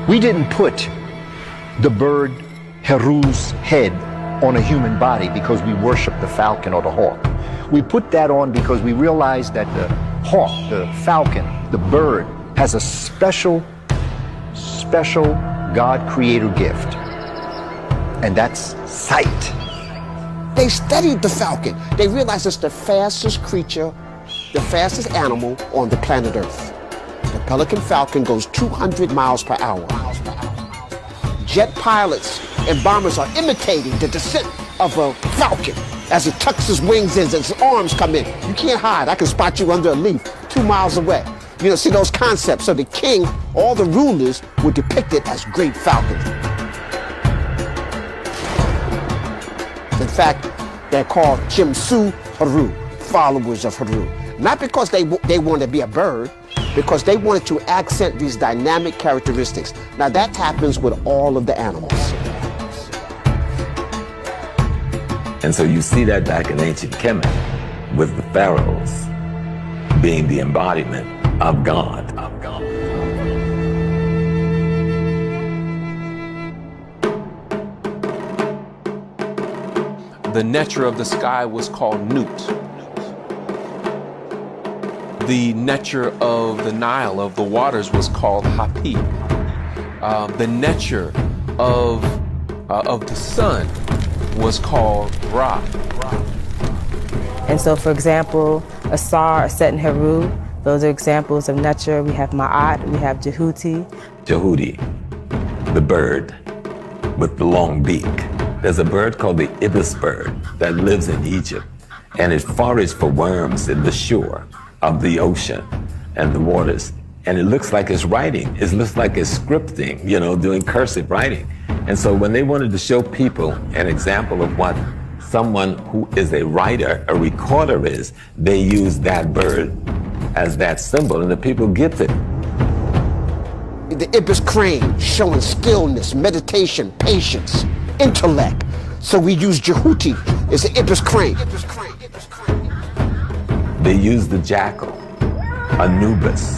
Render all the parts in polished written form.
We didn't put the bird Heru's head on a human body because we worship the falcon or the hawk. We put that on because we realized that the hawk, the falcon, the bird has a special God creator gift, and that's sight. They studied the falcon. They realized it's the fastest creature, the fastest animal on the planet Earth. The pelican falcon goes 200 miles per hour. Jet pilots and bombers are imitating the descent of a falcon as it tucks his wings in, as his arms come in. You can't hide. I can spot you under a leaf 2 miles away. You know, see those concepts. So the king, all the rulers were depicted as great falcons. In fact, they're called Chimsu Heru, followers of Heru. Not because they wanted to be a bird, because they wanted to accent these dynamic characteristics. Now that happens with all of the animals. And so you see that back in ancient Kemet with the pharaohs being the embodiment of God. The nature of the sky was called Nut. The nature of the Nile, of the waters, was called Hapi. The nature of the sun was called Ra. And so, for example, Asar, Aset, and Heru, those are examples of nature. We have Ma'at, we have Jehuti. Jehuti, the bird with the long beak. There's a bird called the ibis bird that lives in Egypt, and it forages for worms in the shore of the ocean and the waters. And it looks like it's writing. It looks like it's scripting, you know, doing cursive writing. And so when they wanted to show people an example of what someone who is a writer, a recorder is, they use that bird as that symbol, and the people get it. The ibis crane, showing skillness, meditation, patience, intellect. So we use Jehuti as the ibis crane. They use the jackal, Anubis,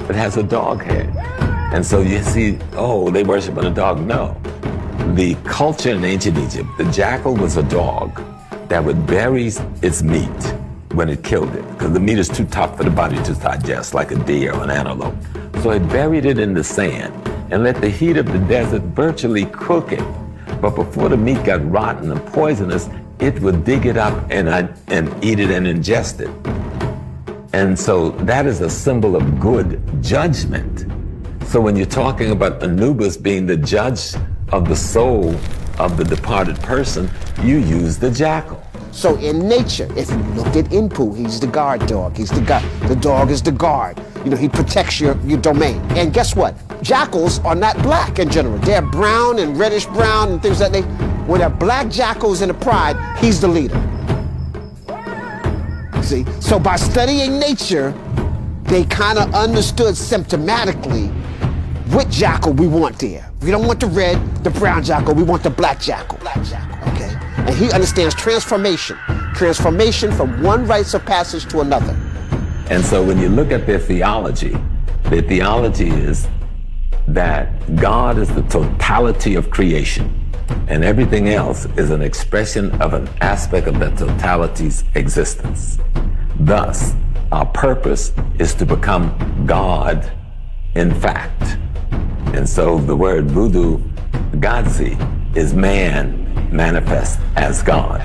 that has a dog head. And so you see, oh, they worship a dog. No. The culture in ancient Egypt, the jackal was a dog that would bury its meat when it killed it, because the meat is too tough for the body to digest, like a deer or an antelope. So it buried it in the sand and let the heat of the desert virtually cook it. But before the meat got rotten and poisonous, it would dig it up and eat it and ingest it. And so that is a symbol of good judgment. So when you're talking about Anubis being the judge of the soul of the departed person, you use the jackal. So in nature, if you looked at Inpu, he's the guard dog. He's the guard. The dog is the guard. You know, he protects your domain. And guess what? Jackals are not black in general. They're brown and reddish brown and things like that. When a black jackal is in a pride, he's the leader. See? So by studying nature, they kind of understood symptomatically what jackal we want there. We don't want the red, the brown jackal, we want the black jackal. Okay? And he understands transformation. Transformation from one rites of passage to another. And so when you look at their theology is that God is the totality of creation, and everything else is an expression of an aspect of that totality's existence. Thus, our purpose is to become God in fact. And so the word voodoo, Godzi, is man manifest as God.